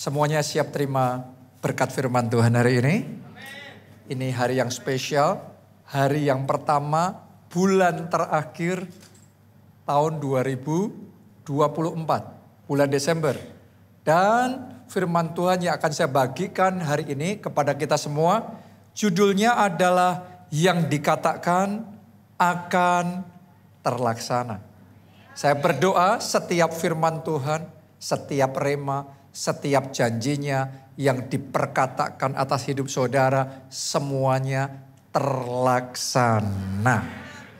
Semuanya siap terima berkat firman Tuhan hari ini? Ini hari yang spesial, hari yang pertama bulan terakhir tahun 2024, bulan Desember. Dan firman Tuhan yang akan saya bagikan hari ini kepada kita semua, judulnya adalah yang dikatakan akan terlaksana. Saya berdoa setiap firman Tuhan, setiap rema, setiap janjinya yang diperkatakan atas hidup saudara, semuanya terlaksana.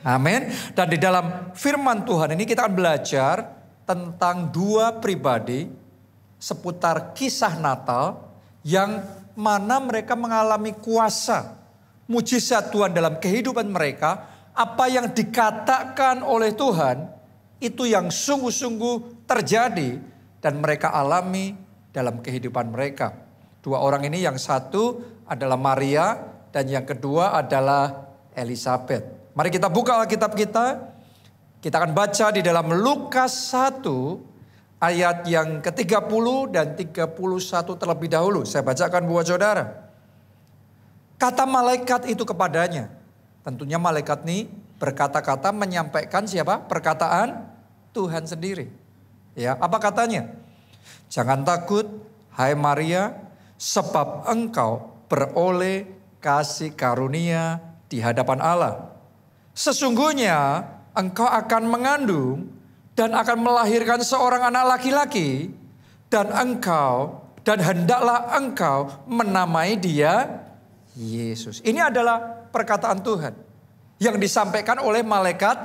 Amin. Dan di dalam firman Tuhan ini kita akan belajar tentang dua pribadi seputar kisah Natal yang mana mereka mengalami kuasa mujizat Tuhan dalam kehidupan mereka. Apa yang dikatakan oleh Tuhan itu yang sungguh-sungguh terjadi dan mereka alami dalam kehidupan mereka. Dua orang ini, yang satu adalah Maria dan yang kedua adalah Elizabeth. Mari kita buka Alkitab kita. Kita akan baca di dalam Lukas 1 ayat yang ke-30 dan 31 terlebih dahulu. Saya bacakan buat saudara. Kata malaikat itu kepadanya. Tentunya malaikat ini berkata-kata menyampaikan siapa? Perkataan Tuhan sendiri. Ya, apa katanya? Jangan takut, hai Maria, sebab engkau beroleh kasih karunia di hadapan Allah. Sesungguhnya engkau akan mengandung dan akan melahirkan seorang anak laki-laki, dan hendaklah engkau menamai dia Yesus. Ini adalah perkataan Tuhan yang disampaikan oleh malaikat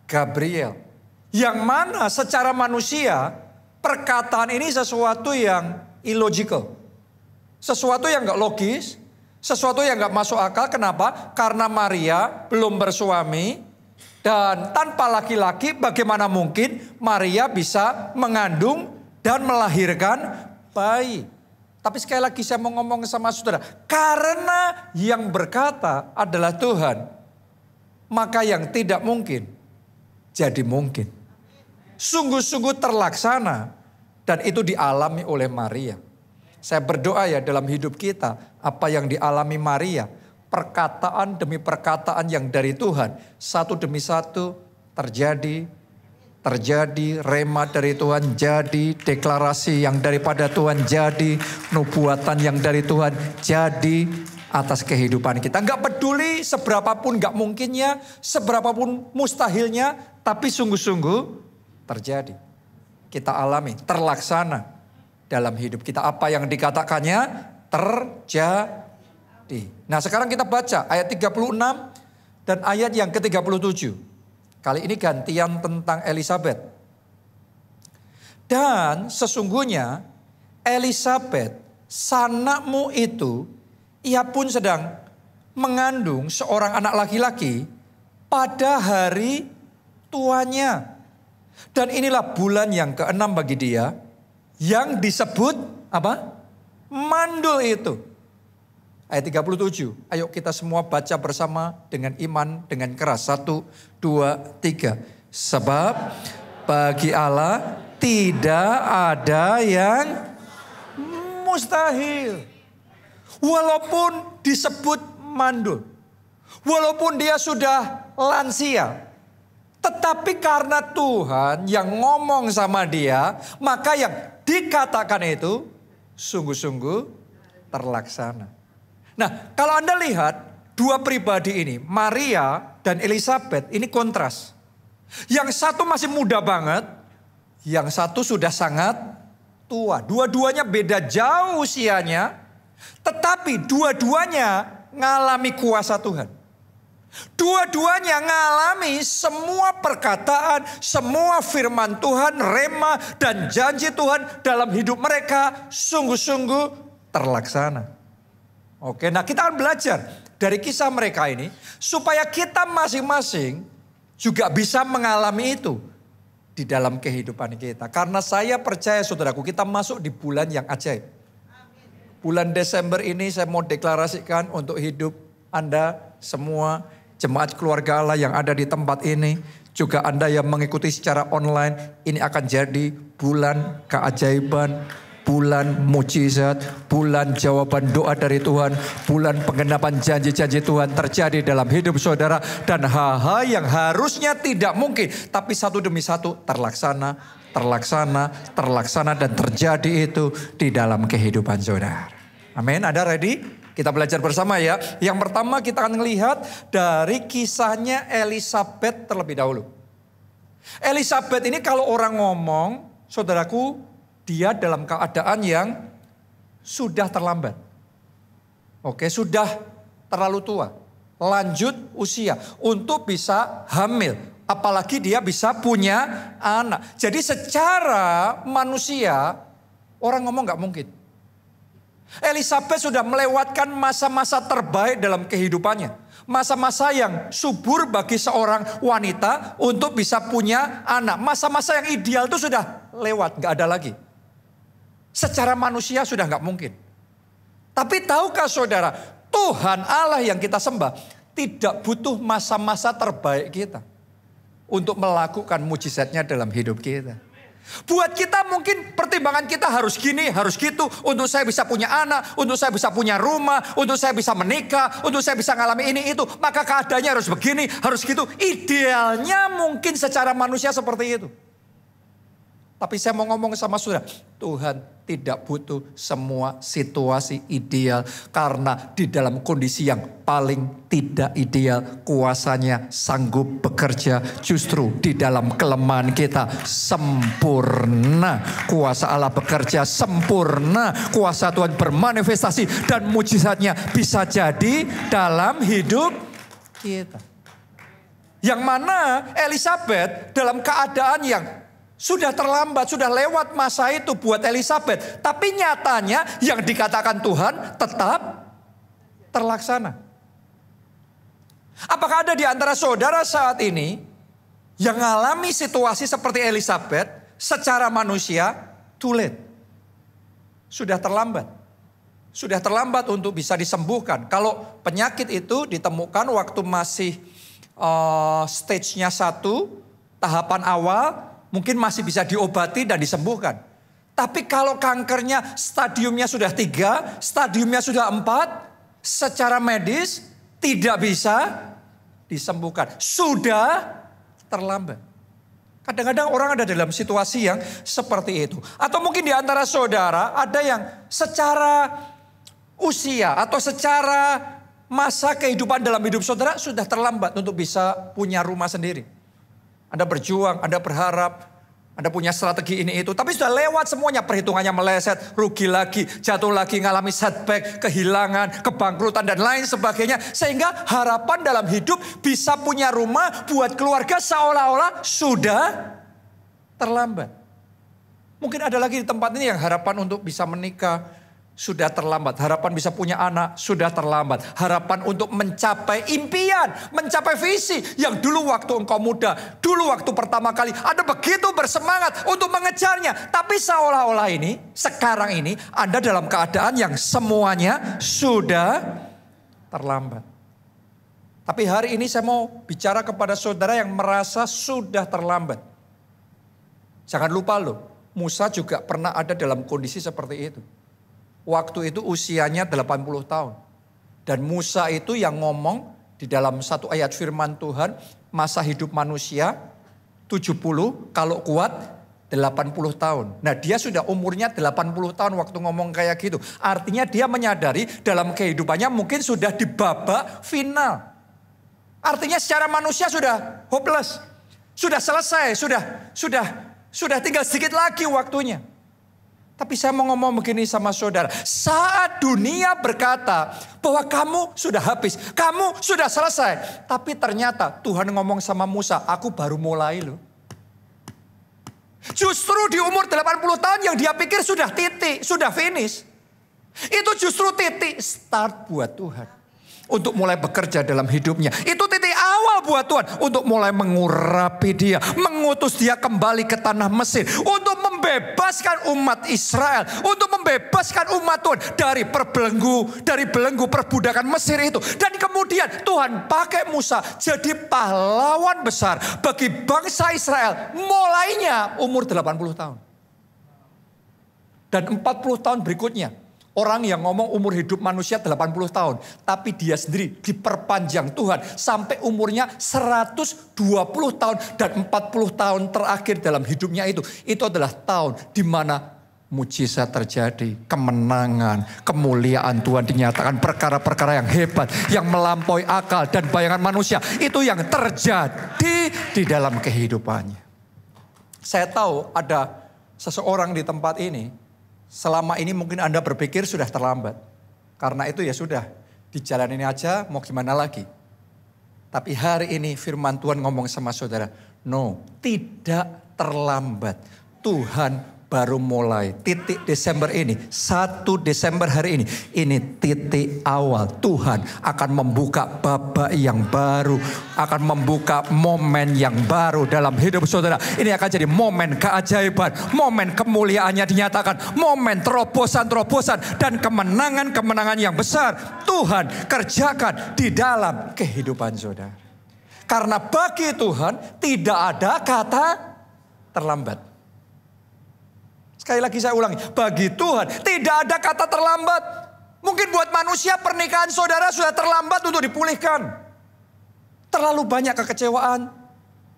Gabriel. Yang mana secara manusia perkataan ini sesuatu yang illogical. Sesuatu yang gak logis. Sesuatu yang gak masuk akal. Kenapa? Karena Maria belum bersuami. Dan tanpa laki-laki bagaimana mungkin Maria bisa mengandung dan melahirkan bayi. Tapi sekali lagi saya mau ngomong sama saudara. Karena yang berkata adalah Tuhan. Maka yang tidak mungkin jadi mungkin. Sungguh-sungguh terlaksana dan itu dialami oleh Maria. Saya berdoa ya dalam hidup kita apa yang dialami Maria, perkataan demi perkataan yang dari Tuhan, satu demi satu terjadi, rema dari Tuhan jadi, deklarasi yang daripada Tuhan jadi, nubuatan yang dari Tuhan jadi atas kehidupan kita. Enggak peduli seberapapun enggak mungkinnya, seberapapun mustahilnya, tapi sungguh-sungguh terjadi. Kita alami, terlaksana dalam hidup kita. Apa yang dikatakannya terjadi. Nah sekarang kita baca ayat 36 dan ayat yang ke-37. Kali ini gantian tentang Elizabeth. Dan sesungguhnya Elizabeth, sanakmu itu, ia pun sedang mengandung seorang anak laki-laki pada hari tuanya. Dan inilah bulan yang ke-6 bagi dia, yang disebut apa? Mandul itu. Ayat 37. Ayo kita semua baca bersama dengan iman, dengan keras. 1, 2, 3. Sebab bagi Allah tidak ada yang mustahil. Walaupun disebut mandul. Walaupun dia sudah lansia. Tetapi karena Tuhan yang ngomong sama dia, maka yang dikatakan itu sungguh-sungguh terlaksana. Nah, kalau Anda lihat dua pribadi ini, Maria dan Elizabeth, ini kontras. Yang satu masih muda banget, yang satu sudah sangat tua. Dua-duanya beda jauh usianya, tetapi dua-duanya ngalami kuasa Tuhan. Dua-duanya ngalami semua perkataan, semua firman Tuhan, rema dan janji Tuhan dalam hidup mereka sungguh-sungguh terlaksana. Oke, nah kita akan belajar dari kisah mereka ini supaya kita masing-masing juga bisa mengalami itu di dalam kehidupan kita. Karena saya percaya saudaraku, kita masuk di bulan yang ajaib. Bulan Desember ini saya mau deklarasikan untuk hidup Anda semua, jemaat keluarga Allah yang ada di tempat ini, juga Anda yang mengikuti secara online, ini akan jadi bulan keajaiban, bulan mujizat, bulan jawaban doa dari Tuhan, bulan penggenapan janji-janji Tuhan terjadi dalam hidup saudara. Dan hal-hal yang harusnya tidak mungkin, tapi satu demi satu terlaksana, dan terjadi itu di dalam kehidupan saudara. Amin, ada ready? Kita belajar bersama ya. Yang pertama kita akan melihat dari kisahnya Elisabet terlebih dahulu. Elisabet ini kalau orang ngomong, saudaraku, dia dalam keadaan yang sudah terlambat. Oke, sudah terlalu tua. Lanjut usia untuk bisa hamil. Apalagi dia bisa punya anak. Jadi secara manusia, orang ngomong gak mungkin. Elisabet sudah melewatkan masa-masa terbaik dalam kehidupannya. Masa-masa yang subur bagi seorang wanita untuk bisa punya anak. Masa-masa yang ideal itu sudah lewat, gak ada lagi. Secara manusia sudah gak mungkin. Tapi tahukah saudara, Tuhan Allah yang kita sembah tidak butuh masa-masa terbaik kita untuk melakukan mujizatnya dalam hidup kita. Buat kita mungkin pertimbangan kita harus gini, harus gitu. Untuk saya bisa punya anak, untuk saya bisa punya rumah, untuk saya bisa menikah, untuk saya bisa ngalami ini itu. Maka keadaannya harus begini, harus gitu. Idealnya mungkin secara manusia seperti itu. Tapi saya mau ngomong sama saudara, Tuhan tidak butuh semua situasi ideal. Karena di dalam kondisi yang paling tidak ideal, kuasanya sanggup bekerja justru di dalam kelemahan kita sempurna. Kuasa Allah bekerja sempurna. Kuasa Tuhan bermanifestasi dan mujizatnya bisa jadi dalam hidup kita. Yang mana Elisabet dalam keadaan yang sudah terlambat, sudah lewat masa itu buat Elisabet. Tapi nyatanya yang dikatakan Tuhan tetap terlaksana. Apakah ada di antara saudara saat ini yang mengalami situasi seperti Elisabet secara manusia? Too late. Sudah terlambat. Sudah terlambat untuk bisa disembuhkan. Kalau penyakit itu ditemukan waktu masih stage-nya 1, tahapan awal, mungkin masih bisa diobati dan disembuhkan. Tapi kalau kankernya stadiumnya sudah 3, stadiumnya sudah 4, secara medis tidak bisa disembuhkan. Sudah terlambat. Kadang-kadang orang ada dalam situasi yang seperti itu. Atau mungkin di antara saudara ada yang secara usia atau secara masa kehidupan dalam hidup saudara sudah terlambat untuk bisa punya rumah sendiri. Anda berjuang, Anda berharap, Anda punya strategi ini itu. Tapi sudah lewat semuanya, perhitungannya meleset, rugi lagi, jatuh lagi, ngalami setback, kehilangan, kebangkrutan dan lain sebagainya. Sehingga harapan dalam hidup bisa punya rumah buat keluarga seolah-olah sudah terlambat. Mungkin ada lagi di tempat ini yang harapan untuk bisa menikah sudah terlambat. Harapan bisa punya anak sudah terlambat. Harapan untuk mencapai impian, mencapai visi yang dulu waktu engkau muda, dulu waktu pertama kali Anda begitu bersemangat untuk mengejarnya. Tapi seolah-olah ini, sekarang ini Anda dalam keadaan yang semuanya sudah terlambat. Tapi hari ini saya mau bicara kepada saudara yang merasa sudah terlambat. Jangan lupa loh, Musa juga pernah ada dalam kondisi seperti itu. Waktu itu usianya 80 tahun. Dan Musa itu yang ngomong di dalam satu ayat firman Tuhan, masa hidup manusia 70, kalau kuat 80 tahun. Nah dia sudah umurnya 80 tahun waktu ngomong kayak gitu. Artinya dia menyadari dalam kehidupannya mungkin sudah di babak final. Artinya secara manusia sudah hopeless. Sudah selesai, sudah tinggal sedikit lagi waktunya. Tapi saya mau ngomong begini sama saudara. Saat dunia berkata bahwa kamu sudah habis, kamu sudah selesai. Tapi ternyata Tuhan ngomong sama Musa, aku baru mulai loh. Justru di umur 80 tahun yang dia pikir sudah titik, sudah finish. Itu justru titik start buat Tuhan. Untuk mulai bekerja dalam hidupnya. Itu titik awal buat Tuhan. Untuk mulai mengurapi dia. Mengutus dia kembali ke tanah Mesir. Untuk membebaskan umat Israel. Untuk membebaskan umat Tuhan. Dari belenggu perbudakan Mesir itu. Dan kemudian Tuhan pakai Musa. Jadi pahlawan besar. Bagi bangsa Israel. Mulainya umur 80 tahun. Dan 40 tahun berikutnya, orang yang ngomong umur hidup manusia 80 tahun. Tapi dia sendiri diperpanjang Tuhan sampai umurnya 120 tahun. Dan 40 tahun terakhir dalam hidupnya itu adalah tahun di mana mujizat terjadi, kemenangan, kemuliaan Tuhan dinyatakan, perkara-perkara yang hebat, yang melampaui akal dan bayangan manusia. Itu yang terjadi di dalam kehidupannya. Saya tahu ada seseorang di tempat ini, selama ini mungkin Anda berpikir sudah terlambat. Karena itu ya sudah, di jalan ini aja mau gimana lagi. Tapi hari ini firman Tuhan ngomong sama saudara, no, tidak terlambat. Tuhan baru mulai, titik Desember ini, 1 Desember hari ini titik awal. Tuhan akan membuka babak yang baru, akan membuka momen yang baru dalam hidup saudara. Ini akan jadi momen keajaiban, momen kemuliaannya dinyatakan, momen terobosan-terobosan dan kemenangan-kemenangan yang besar Tuhan kerjakan di dalam kehidupan saudara. Karena bagi Tuhan tidak ada kata terlambat. Sekali lagi saya ulangi, bagi Tuhan tidak ada kata terlambat. Mungkin buat manusia pernikahan saudara sudah terlambat untuk dipulihkan. Terlalu banyak kekecewaan,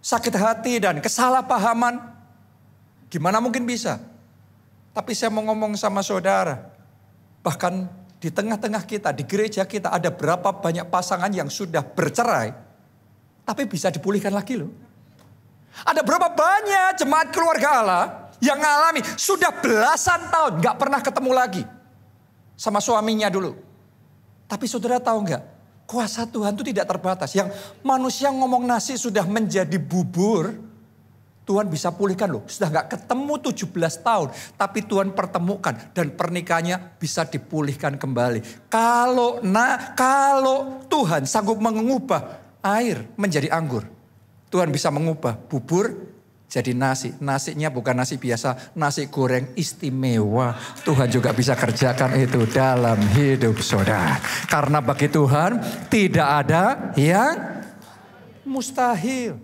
sakit hati dan kesalahpahaman. Gimana mungkin bisa? Tapi saya mau ngomong sama saudara, bahkan di tengah-tengah kita, di gereja kita ada berapa banyak pasangan yang sudah bercerai, tapi bisa dipulihkan lagi loh. Ada berapa banyak jemaat keluarga Allah yang ngalami sudah belasan tahun gak pernah ketemu lagi sama suaminya dulu. Tapi saudara tahu gak? Kuasa Tuhan itu tidak terbatas. Yang manusia ngomong nasi sudah menjadi bubur, Tuhan bisa pulihkan loh. Sudah gak ketemu 17 tahun, tapi Tuhan pertemukan dan pernikahannya bisa dipulihkan kembali. Kalau Tuhan sanggup mengubah air menjadi anggur, Tuhan bisa mengubah bubur jadi nasi. Nasinya bukan nasi biasa, nasi goreng istimewa. Tuhan juga bisa kerjakan itu dalam hidup saudara. Karena bagi Tuhan tidak ada yang mustahil.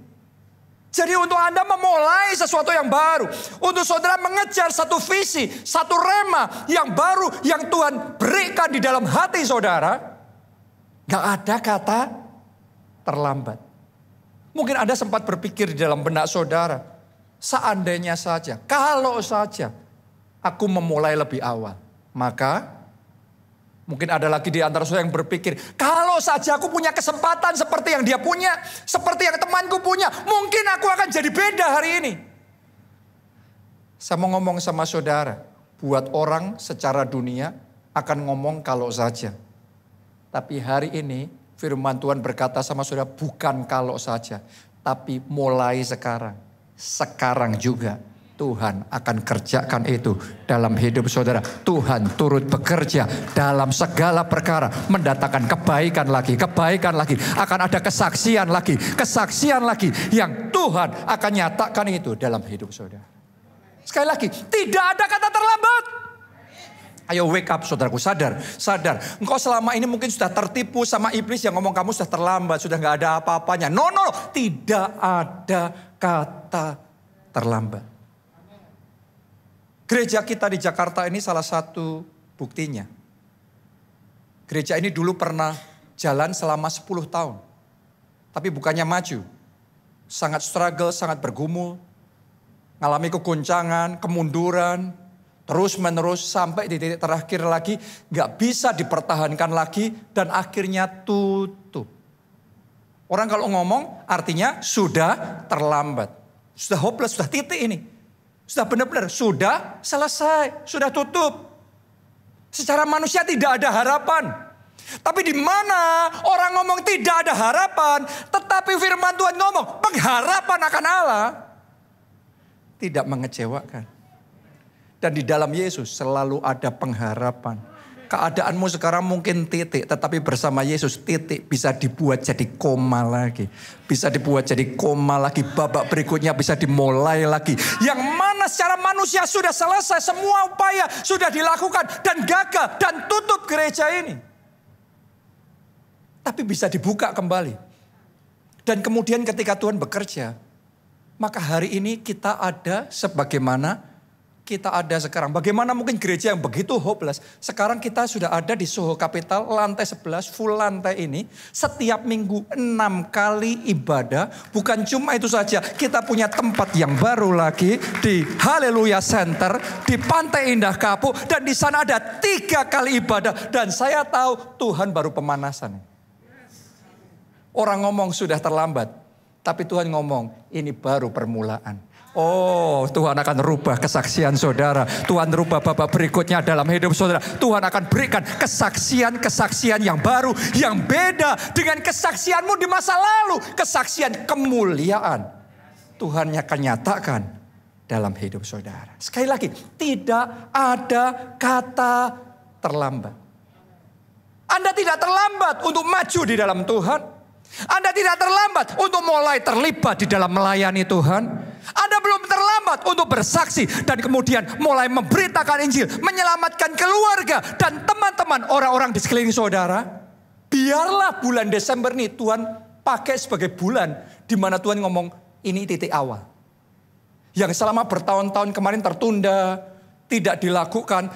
Jadi untuk Anda memulai sesuatu yang baru, untuk saudara mengejar satu visi, satu rema yang baru yang Tuhan berikan di dalam hati saudara, gak ada kata terlambat. Mungkin Anda sempat berpikir di dalam benak saudara, seandainya saja, kalau saja aku memulai lebih awal. Maka mungkin ada lagi di antara saudara yang berpikir, kalau saja aku punya kesempatan seperti yang dia punya, seperti yang temanku punya, mungkin aku akan jadi beda hari ini. Saya mau ngomong sama saudara, buat orang secara dunia akan ngomong kalau saja. Tapi hari ini firman Tuhan berkata sama saudara, bukan kalau saja, tapi mulai sekarang. Sekarang juga Tuhan akan kerjakan itu dalam hidup saudara. Tuhan turut bekerja dalam segala perkara, mendatangkan kebaikan lagi. Akan ada kesaksian lagi yang Tuhan akan nyatakan itu dalam hidup saudara. Sekali lagi, tidak ada kata terlambat. Ayo wake up saudaraku, sadar. Engkau selama ini mungkin sudah tertipu sama iblis yang ngomong kamu sudah terlambat, sudah gak ada apa-apanya. No, tidak ada kata terlambat. Gereja kita di Jakarta ini salah satu buktinya. Gereja ini dulu pernah jalan selama 10 tahun. Tapi bukannya maju. Sangat struggle, sangat bergumul. Ngalami kegoncangan, kemunduran. Terus menerus sampai di titik terakhir lagi gak bisa dipertahankan lagi dan akhirnya tutup. Orang kalau ngomong artinya sudah terlambat. Sudah hopeless, sudah titik ini. Sudah benar-benar, sudah selesai, sudah tutup. Secara manusia tidak ada harapan. Tapi di mana orang ngomong tidak ada harapan, tetapi firman Tuhan ngomong pengharapan akan Allah. Tidak mengecewakan. Dan di dalam Yesus selalu ada pengharapan. Keadaanmu sekarang mungkin titik, tetapi bersama Yesus titik bisa dibuat jadi koma lagi. Bisa dibuat jadi koma lagi, babak berikutnya bisa dimulai lagi. Yang mana secara manusia sudah selesai, semua upaya sudah dilakukan dan gagal dan tutup gereja ini. Tapi bisa dibuka kembali. Dan kemudian ketika Tuhan bekerja, maka hari ini kita ada sebagaimana kita ada sekarang. Bagaimana mungkin gereja yang begitu hopeless. Sekarang kita sudah ada di Soho Capital, lantai 11, full lantai ini. Setiap minggu 6 kali ibadah. Bukan cuma itu saja, kita punya tempat yang baru lagi di Haleluya Center, di Pantai Indah Kapuk. Dan di sana ada 3 kali ibadah. Dan saya tahu Tuhan baru pemanasan. Orang ngomong sudah terlambat. Tapi Tuhan ngomong ini baru permulaan. Oh, Tuhan akan rubah kesaksian saudara. Tuhan rubah babak berikutnya dalam hidup saudara. Tuhan akan berikan kesaksian-kesaksian yang baru, yang beda dengan kesaksianmu di masa lalu. Kesaksian kemuliaan Tuhan akan nyatakan dalam hidup saudara. Sekali lagi, tidak ada kata terlambat. Anda tidak terlambat untuk maju di dalam Tuhan. Anda tidak terlambat untuk mulai terlibat di dalam melayani Tuhan. Anda belum terlambat untuk bersaksi dan kemudian mulai memberitakan Injil, menyelamatkan keluarga dan teman-teman orang-orang di sekeliling saudara. Biarlah bulan Desember ini Tuhan pakai sebagai bulan di mana Tuhan ngomong ini titik awal. Yang selama bertahun-tahun kemarin tertunda, tidak dilakukan,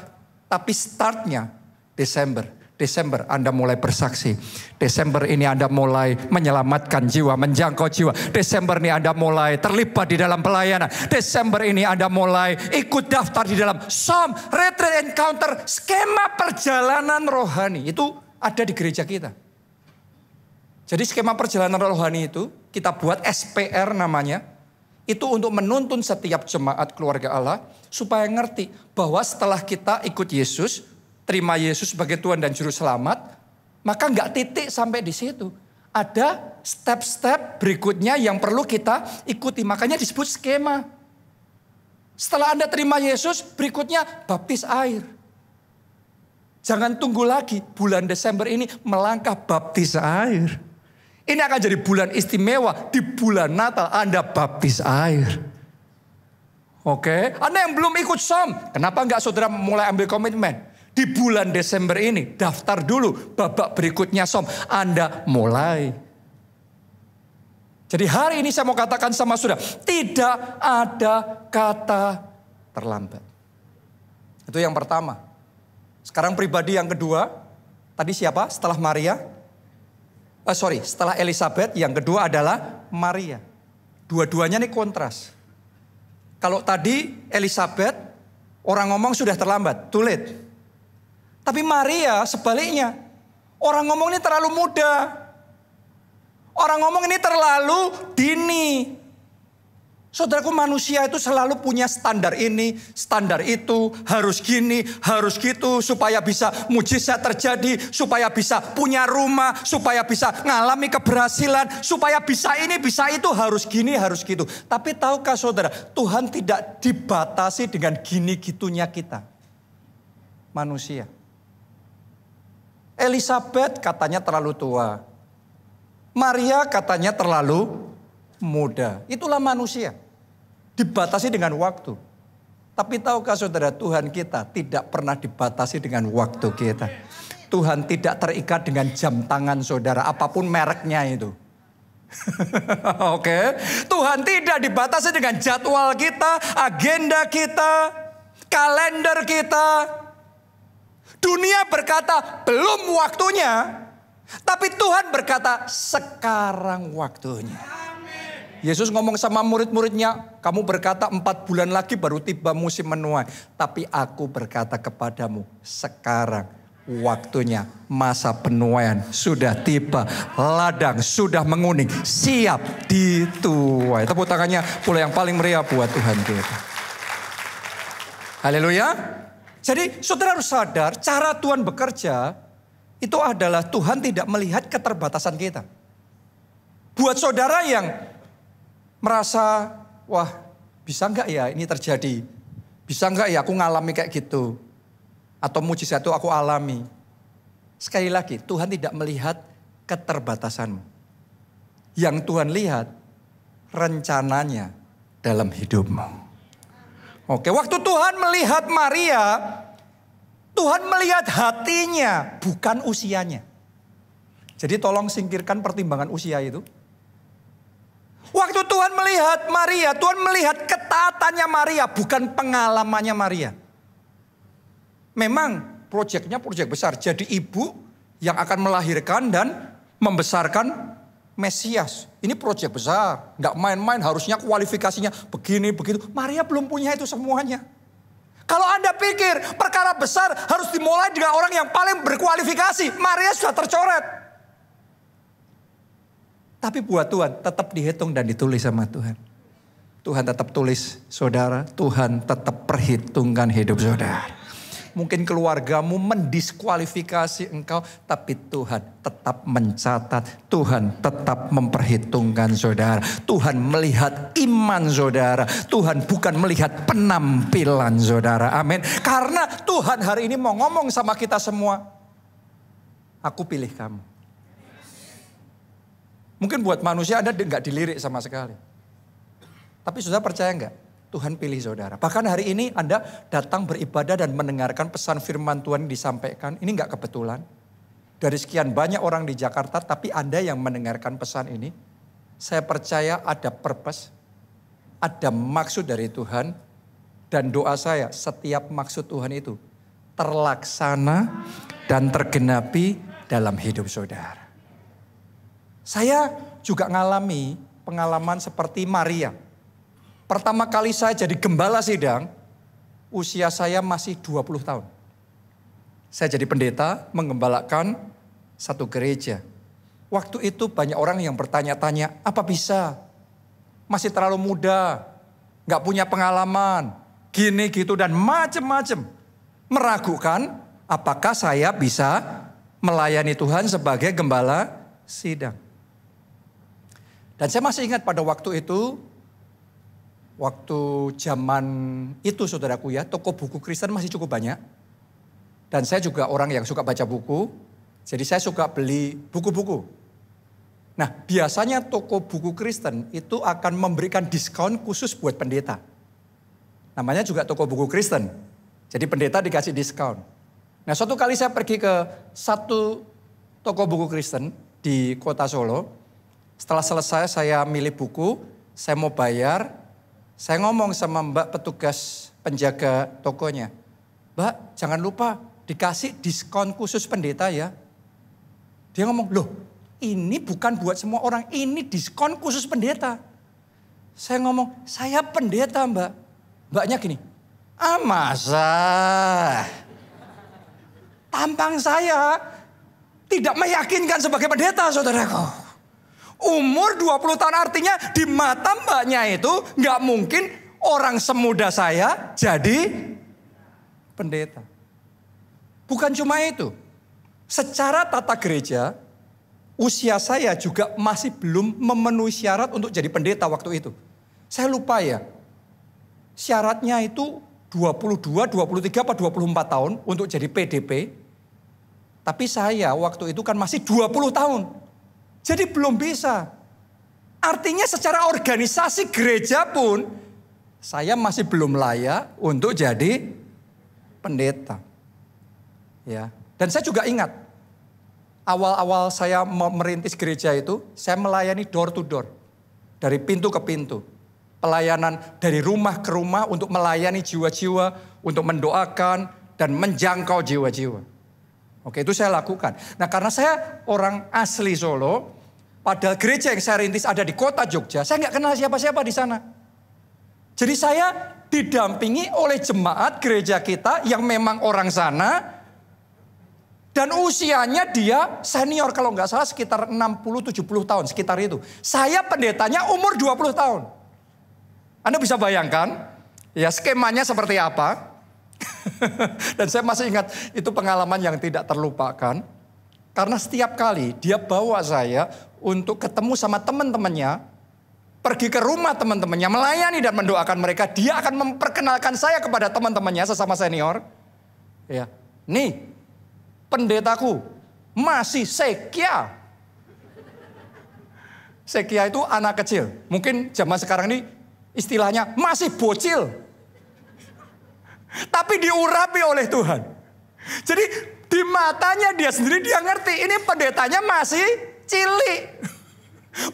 tapi startnya Desember. Desember Anda mulai bersaksi. Desember ini Anda mulai menyelamatkan jiwa, menjangkau jiwa. Desember ini Anda mulai terlibat di dalam pelayanan. Desember ini Anda mulai ikut daftar di dalam Psalm, Retreat Encounter, skema perjalanan rohani. Itu ada di gereja kita. Jadi skema perjalanan rohani itu kita buat SPR namanya. Itu untuk menuntun setiap jemaat keluarga Allah supaya ngerti bahwa setelah kita ikut Yesus, terima Yesus sebagai Tuhan dan Juru Selamat, maka nggak titik sampai di situ. Ada step-step berikutnya yang perlu kita ikuti. Makanya disebut skema. Setelah Anda terima Yesus, berikutnya baptis air. Jangan tunggu lagi bulan Desember ini melangkah baptis air. Ini akan jadi bulan istimewa. Di bulan Natal Anda baptis air. Oke, Anda yang belum ikut SOM, kenapa nggak saudara mulai ambil komitmen? Di bulan Desember ini daftar dulu babak berikutnya SOM. Anda mulai. Jadi hari ini saya mau katakan sama saudara, tidak ada kata terlambat. Itu yang pertama. Sekarang pribadi yang kedua. Tadi siapa? Setelah Maria. Setelah Elizabeth, yang kedua adalah Maria. Dua-duanya ini kontras. Kalau tadi Elizabeth, orang ngomong sudah terlambat, too late. Tapi Maria sebaliknya. Orang ngomong ini terlalu muda. Orang ngomong ini terlalu dini. Saudaraku, manusia itu selalu punya standar ini, standar itu. Harus gini, harus gitu. Supaya bisa mujizat terjadi. Supaya bisa punya rumah. Supaya bisa ngalami keberhasilan. Supaya bisa ini, bisa itu. Harus gini, harus gitu. Tapi tahukah saudara, Tuhan tidak dibatasi dengan gini-gitunya kita. Manusia. Elizabeth katanya terlalu tua. Maria katanya terlalu muda. Itulah manusia. Dibatasi dengan waktu. Tapi tahukah saudara, Tuhan kita tidak pernah dibatasi dengan waktu kita. Tuhan tidak terikat dengan jam tangan saudara, apapun mereknya itu. Oke. Tuhan tidak dibatasi dengan jadwal kita, agenda kita, kalender kita. Dunia berkata belum waktunya. Tapi Tuhan berkata sekarang waktunya. Yesus ngomong sama murid-muridnya, kamu berkata 4 bulan lagi baru tiba musim menuai. Tapi aku berkata kepadamu, sekarang waktunya, masa penuaian sudah tiba. Ladang sudah menguning, siap dituai. Tepuk tangannya pula yang paling meriah buat Tuhan kita. Haleluya. Jadi saudara harus sadar, cara Tuhan bekerja itu adalah Tuhan tidak melihat keterbatasan kita. Buat saudara yang merasa, wah bisa enggak ya ini terjadi? Bisa enggak ya aku ngalami kayak gitu? Atau mujizat itu aku alami? Sekali lagi, Tuhan tidak melihat keterbatasanmu. Yang Tuhan lihat rencananya dalam hidupmu. Oke, waktu Tuhan melihat Maria, Tuhan melihat hatinya, bukan usianya. Jadi tolong singkirkan pertimbangan usia itu. Waktu Tuhan melihat Maria, Tuhan melihat ketaatan ketaatannya Maria, bukan pengalamannya Maria. Memang proyeknya proyek besar. Jadi ibu yang akan melahirkan dan membesarkan Mesias. Ini proyek besar. Nggak main-main, harusnya kualifikasinya begini, begitu. Maria belum punya itu semuanya. Kalau Anda pikir perkara besar harus dimulai dengan orang yang paling berkualifikasi. Maria sudah tercoret. Tapi buat Tuhan tetap dihitung dan ditulis sama Tuhan. Tuhan tetap tulis saudara. Tuhan tetap perhitungkan hidup saudara. Mungkin keluargamu mendiskualifikasi engkau, tapi Tuhan tetap mencatat. Tuhan tetap memperhitungkan saudara. Tuhan melihat iman saudara. Tuhan bukan melihat penampilan saudara. Amin. Karena Tuhan hari ini mau ngomong sama kita semua. Aku pilih kamu. Mungkin buat manusia Anda nggak dilirik sama sekali. Tapi saudara percaya nggak? Tuhan pilih saudara. Bahkan hari ini Anda datang beribadah dan mendengarkan pesan firman Tuhan disampaikan. Ini nggak kebetulan. Dari sekian banyak orang di Jakarta, tapi Anda yang mendengarkan pesan ini. Saya percaya ada purpose, ada maksud dari Tuhan. Dan doa saya, setiap maksud Tuhan itu terlaksana dan tergenapi dalam hidup saudara. Saya juga ngalami pengalaman seperti Maria. Pertama kali saya jadi gembala sidang, usia saya masih 20 tahun. Saya jadi pendeta, menggembalakan satu gereja. Waktu itu banyak orang yang bertanya-tanya, apa bisa? Masih terlalu muda, gak punya pengalaman, gini gitu dan macem-macem. Meragukan apakah saya bisa melayani Tuhan sebagai gembala sidang. Dan saya masih ingat pada waktu itu, waktu zaman itu saudaraku ya, toko buku Kristen masih cukup banyak. Dan saya juga orang yang suka baca buku, jadi saya suka beli buku-buku. Nah biasanya toko buku Kristen itu akan memberikan diskon khusus buat pendeta. Namanya juga toko buku Kristen, jadi pendeta dikasih diskon. Nah suatu kali saya pergi ke satu toko buku Kristen di kota Solo. Setelah selesai saya milih buku, saya mau bayar. Saya ngomong sama mbak petugas penjaga tokonya. Mbak jangan lupa dikasih diskon khusus pendeta ya. Dia ngomong, loh ini bukan buat semua orang, ini diskon khusus pendeta. Saya ngomong, saya pendeta mbak. Mbaknya gini, masa? Tampang saya tidak meyakinkan sebagai pendeta saudaraku. Umur 20 tahun artinya di mata mbaknya itu gak mungkin orang semuda saya jadi pendeta. Bukan cuma itu. Secara tata gereja, usia saya juga masih belum memenuhi syarat untuk jadi pendeta waktu itu. Saya lupa ya. Syaratnya itu 22, 23, apa 24 tahun untuk jadi PDP. Tapi saya waktu itu kan masih 20 tahun. Jadi belum bisa. Artinya secara organisasi gereja pun saya masih belum layak untuk jadi pendeta. Ya. Dan saya juga ingat awal-awal saya merintis gereja itu saya melayani door to door. Dari pintu ke pintu. Pelayanan dari rumah ke rumah untuk melayani jiwa-jiwa, untuk mendoakan dan menjangkau jiwa-jiwa. Oke, itu saya lakukan. Nah, karena saya orang asli Solo, padahal gereja yang saya rintis ada di kota Jogja, saya nggak kenal siapa-siapa di sana. Jadi saya didampingi oleh jemaat gereja kita yang memang orang sana, dan usianya dia senior kalau nggak salah sekitar 60-70 tahun, sekitar itu. Saya pendetanya umur 20 tahun. Anda bisa bayangkan ya skemanya seperti apa. Dan saya masih ingat itu pengalaman yang tidak terlupakan. Karena setiap kali dia bawa saya untuk ketemu sama teman-temannya, pergi ke rumah teman-temannya, melayani dan mendoakan mereka. Dia akan memperkenalkan saya kepada teman-temannya sesama senior. Ya, nih pendetaku masih Sekia. Sekia itu anak kecil. Mungkin zaman sekarang ini istilahnya masih bocil. Tapi diurapi oleh Tuhan. Jadi di matanya dia sendiri dia ngerti ini pendetanya masih cilik.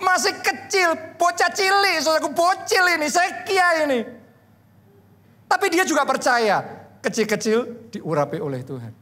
Masih kecil, bocah cilik, saudaraku bocil ini, Sekia ini. Tapi dia juga percaya kecil-kecil diurapi oleh Tuhan.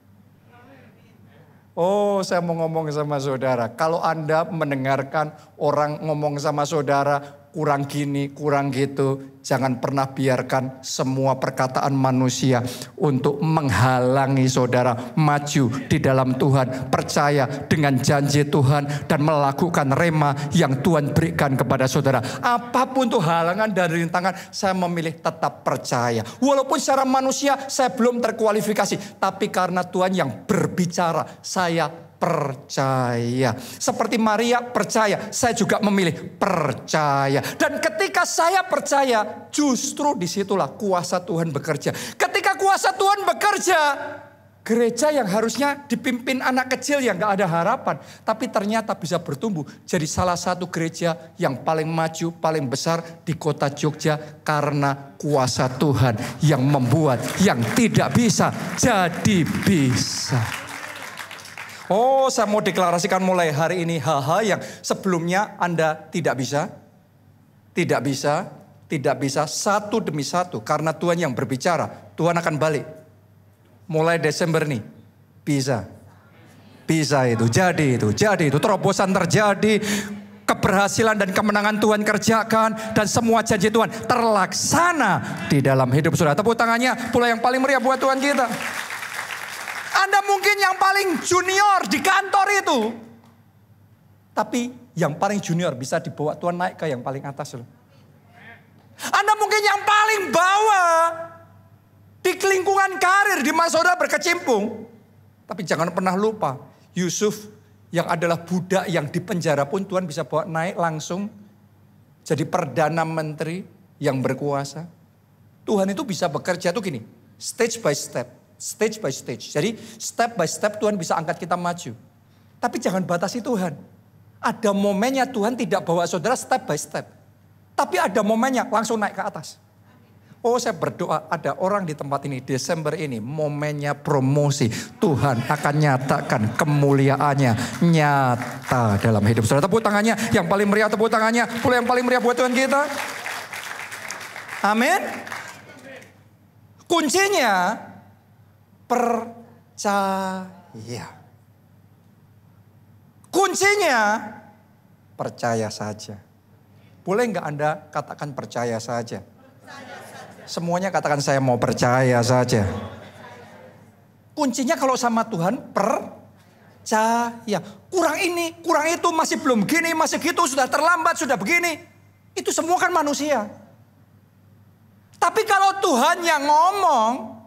Oh, saya mau ngomong sama saudara. Kalau Anda mendengarkan orang ngomong sama saudara, kurang gini, kurang gitu. Jangan pernah biarkan semua perkataan manusia untuk menghalangi saudara maju di dalam Tuhan. Percaya dengan janji Tuhan dan melakukan rema yang Tuhan berikan kepada saudara. Apapun tuh halangan dan rintangan, saya memilih tetap percaya. Walaupun secara manusia saya belum terkualifikasi. Tapi karena Tuhan yang berbicara, saya percaya. Seperti Maria percaya, saya juga memilih percaya. Dan ketika saya percaya, justru disitulah kuasa Tuhan bekerja. Ketika kuasa Tuhan bekerja, gereja yang harusnya dipimpin anak kecil yang gak ada harapan, tapi ternyata bisa bertumbuh jadi salah satu gereja yang paling maju, paling besar di kota Jogja. Karena kuasa Tuhan yang membuat yang tidak bisa jadi bisa. Oh, saya mau deklarasikan mulai hari ini hal-hal yang sebelumnya Anda tidak bisa, satu demi satu. Karena Tuhan yang berbicara, Tuhan akan balik. Mulai Desember nih, bisa itu, jadi itu. Terobosan terjadi, keberhasilan dan kemenangan Tuhan kerjakan. Dan semua janji Tuhan terlaksana di dalam hidup saudara. Tepuk tangannya, pula yang paling meriah buat Tuhan kita. Anda mungkin yang paling junior di kantor itu. Tapi yang paling junior bisa dibawa Tuhan naik ke yang paling atas loh. Anda mungkin yang paling bawah di lingkungan karir di mana saudara berkecimpung. Tapi jangan pernah lupa, Yusuf yang adalah budak yang dipenjara pun Tuhan bisa bawa naik langsung jadi perdana menteri yang berkuasa. Tuhan itu bisa bekerja tuh gini, stage by step. Stage by stage. Jadi step by step Tuhan bisa angkat kita maju. Tapi jangan batasi Tuhan. Ada momennya Tuhan tidak bawa saudara step by step. Tapi ada momennya langsung naik ke atas. Oh, saya berdoa ada orang di tempat ini Desember ini momennya promosi. Tuhan akan nyatakan kemuliaannya nyata dalam hidup saudara. Tepuk tangannya yang paling meriah, tepuk tangannya. Pula yang paling meriah buat Tuhan kita. Amin. Kuncinya percaya. Kuncinya percaya saja. Boleh nggak Anda katakan percaya saja? Semuanya katakan saya mau percaya saja. Kuncinya kalau sama Tuhan percaya. Kurang ini, kurang itu, masih belum gini, masih gitu, sudah terlambat, sudah begini. Itu semua kan manusia. Tapi kalau Tuhan yang ngomong,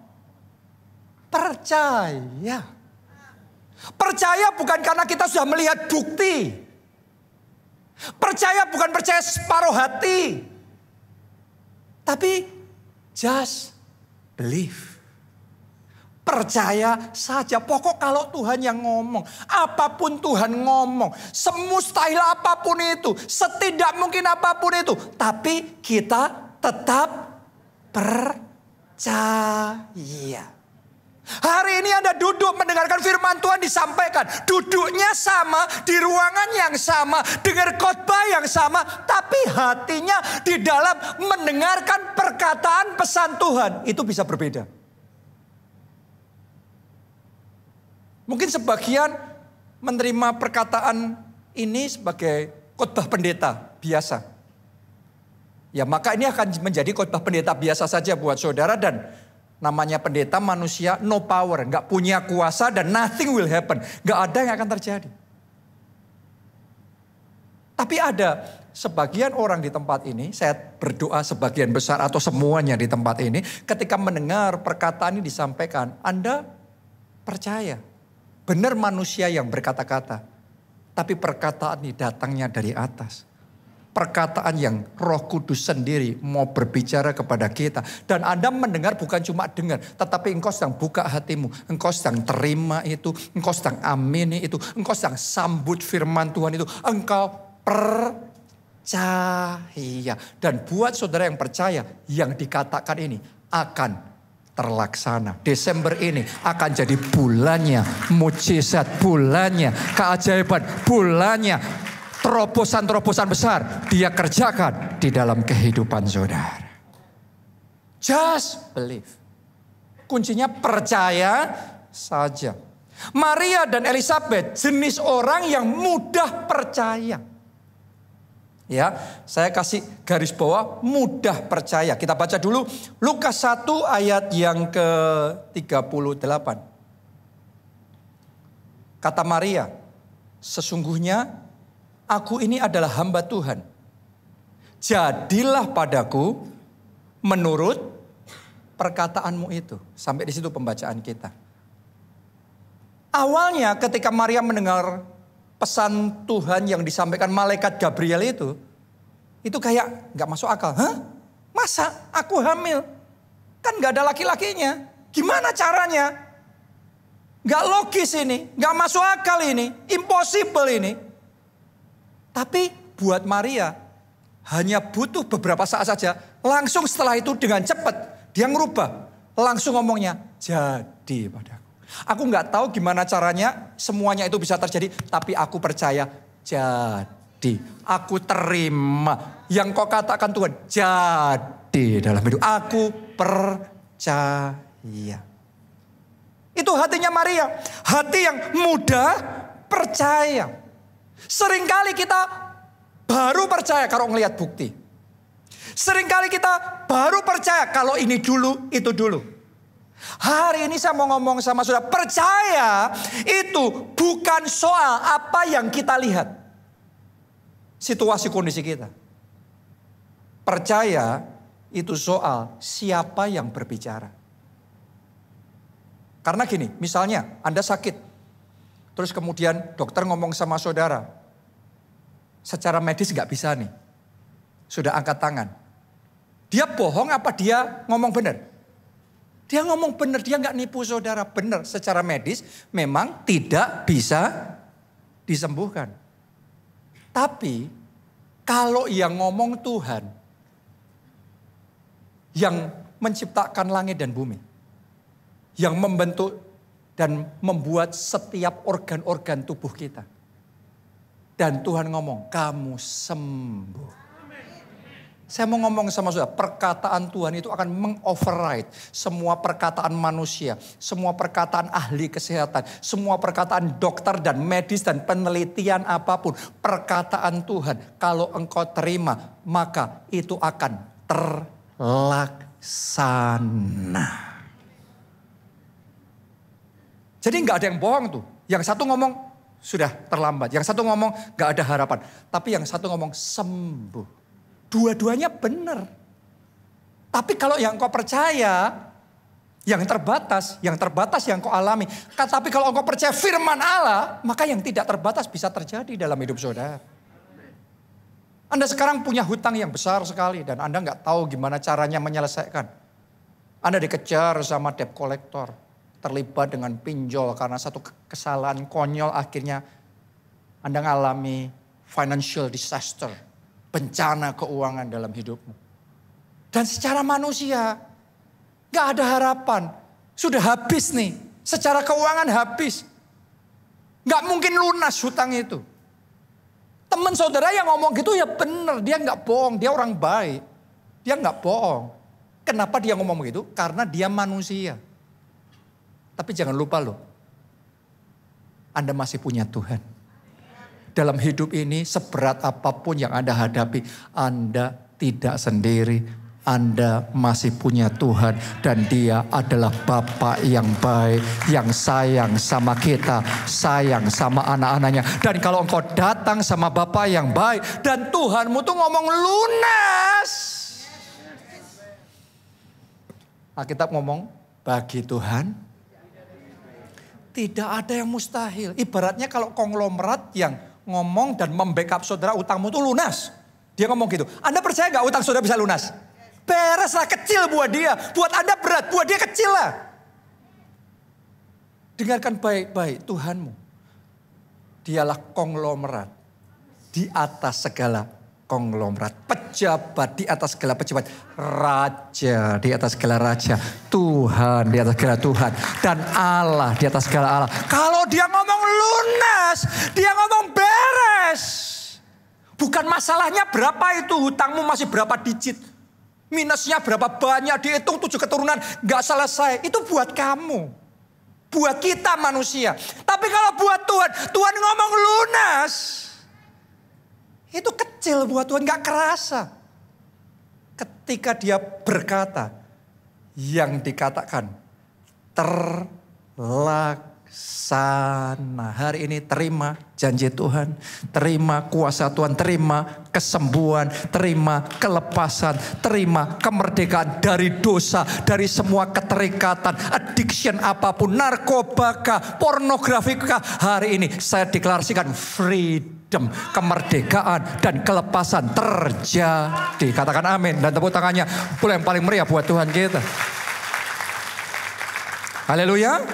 percaya. Percaya bukan karena kita sudah melihat bukti. Percaya bukan percaya separuh hati. Tapi just believe. Percaya saja. Pokok kalau Tuhan yang ngomong. Apapun Tuhan ngomong. Semustahil apapun itu. Setidak mungkin apapun itu. Tapi kita tetap percaya. Hari ini Anda duduk mendengarkan firman Tuhan disampaikan. Duduknya sama, di ruangan yang sama, dengar khotbah yang sama. Tapi hatinya di dalam mendengarkan perkataan pesan Tuhan. Itu bisa berbeda. Mungkin sebagian menerima perkataan ini sebagai khotbah pendeta biasa. Ya maka ini akan menjadi khotbah pendeta biasa saja buat saudara. Dan namanya pendeta manusia no power. Gak punya kuasa dan nothing will happen. Gak ada yang akan terjadi. Tapi ada sebagian orang di tempat ini. Saya berdoa sebagian besar atau semuanya di tempat ini. Ketika mendengar perkataan ini disampaikan. Anda percaya. Benar manusia yang berkata-kata. Tapi perkataan ini datangnya dari atas. Perkataan yang Roh Kudus sendiri mau berbicara kepada kita. Dan Anda mendengar bukan cuma dengar. Tetapi engkau sedang buka hatimu. Engkau sedang terima itu. Engkau sedang amini itu. Engkau sedang sambut firman Tuhan itu. Engkau percaya. Dan buat saudara yang percaya. Yang dikatakan ini akan terlaksana. Desember ini akan jadi bulannya. Mujizat bulannya. Keajaiban bulannya. Terobosan-terobosan besar dia kerjakan di dalam kehidupan saudara. Just believe. Kuncinya percaya saja. Maria dan Elizabeth jenis orang yang mudah percaya. Ya, saya kasih garis bawah mudah percaya. Kita baca dulu Lukas 1 ayat yang ke-38. Kata Maria, sesungguhnya aku ini adalah hamba Tuhan. Jadilah padaku menurut perkataanmu itu. Sampai di situ pembacaan kita. Awalnya ketika Maria mendengar pesan Tuhan yang disampaikan malaikat Gabriel itu kayak gak masuk akal. Hah? Masa aku hamil? Kan gak ada laki-lakinya. Gimana caranya? Gak logis ini, gak masuk akal ini, impossible ini. Tapi buat Maria hanya butuh beberapa saat saja. Langsung setelah itu dengan cepat dia ngerubah. Langsung ngomongnya, jadi padaku. Aku gak tahu gimana caranya semuanya itu bisa terjadi. Tapi aku percaya jadi. Aku terima. Yang kau katakan Tuhan jadi dalam hidup. Aku percaya. Itu hatinya Maria. Hati yang mudah percaya. Seringkali kita baru percaya kalau ngelihat bukti. Seringkali kita baru percaya kalau ini dulu, itu dulu. Hari ini saya mau ngomong sama saudara, percaya itu bukan soal apa yang kita lihat. Situasi kondisi kita. Percaya itu soal siapa yang berbicara. Karena gini, misalnya Anda sakit. Terus kemudian dokter ngomong sama saudara. Secara medis gak bisa nih. Sudah angkat tangan. Dia bohong apa dia ngomong benar? Dia ngomong benar, dia gak nipu saudara. Benar, secara medis memang tidak bisa disembuhkan. Tapi kalau yang ngomong Tuhan, yang menciptakan langit dan bumi, yang membentuk dan membuat setiap organ-organ tubuh kita. Dan Tuhan ngomong, kamu sembuh. Saya mau ngomong sama saudara, perkataan Tuhan itu akan mengoverride semua perkataan manusia, semua perkataan ahli kesehatan, semua perkataan dokter dan medis dan penelitian apapun. Perkataan Tuhan, kalau engkau terima, maka itu akan terlaksana. Jadi nggak ada yang bohong tuh. Yang satu ngomong sudah terlambat, yang satu ngomong nggak ada harapan, tapi yang satu ngomong sembuh. Dua-duanya benar. Tapi kalau yang kau percaya, yang terbatas yang kau alami. Tapi kalau engkau percaya firman Allah, maka yang tidak terbatas bisa terjadi dalam hidup saudara. Anda sekarang punya hutang yang besar sekali dan Anda nggak tahu gimana caranya menyelesaikan. Anda dikejar sama debt collector, terlibat dengan pinjol karena satu kesalahan konyol akhirnya Anda mengalami financial disaster. Bencana keuangan dalam hidupmu. Dan secara manusia gak ada harapan. Sudah habis nih. Secara keuangan habis. Gak mungkin lunas hutang itu. Teman saudara yang ngomong gitu ya benar. Dia gak bohong. Dia orang baik. Dia gak bohong. Kenapa dia ngomong begitu? Karena dia manusia. Tapi jangan lupa loh. Anda masih punya Tuhan. Dalam hidup ini seberat apapun yang Anda hadapi, Anda tidak sendiri. Anda masih punya Tuhan dan Dia adalah Bapa yang baik, yang sayang sama kita, sayang sama anak-anaknya. Dan kalau engkau datang sama Bapa yang baik dan Tuhanmu tuh ngomong lunas. Alkitab ngomong, bagi Tuhan tidak ada yang mustahil. Ibaratnya kalau konglomerat yang ngomong dan membackup saudara utangmu itu lunas. Dia ngomong gitu. Anda percaya gak utang saudara bisa lunas? Beres lah, kecil buat dia. Buat Anda berat, buat dia kecil lah. Dengarkan baik-baik Tuhanmu. Dialah konglomerat. Di atas segala konglomerat. Pejabat di atas segala pejabat. Raja di atas segala raja. Tuhan di atas segala Tuhan. Dan Allah di atas segala Allah. Kalau dia ngomong lunas, dia ngomong beres. Bukan masalahnya berapa itu hutangmu masih berapa digit. Minusnya berapa banyak, dihitung 7 keturunan, gak selesai. Itu buat kamu. Buat kita manusia. Tapi kalau buat Tuhan, Tuhan ngomong lunas. Itu kecil buat Tuhan, gak kerasa. Ketika dia berkata, yang dikatakan terlaksana. Hari ini terima janji Tuhan, terima kuasa Tuhan, terima kesembuhan, terima kelepasan, terima kemerdekaan dari dosa, dari semua keterikatan, addiction apapun, narkobakah, pornografika. Hari ini saya deklarasikan freedom, kemerdekaan dan kelepasan terjadi. Katakan amin dan tepuk tangannya boleh yang paling meriah buat Tuhan kita. Haleluya.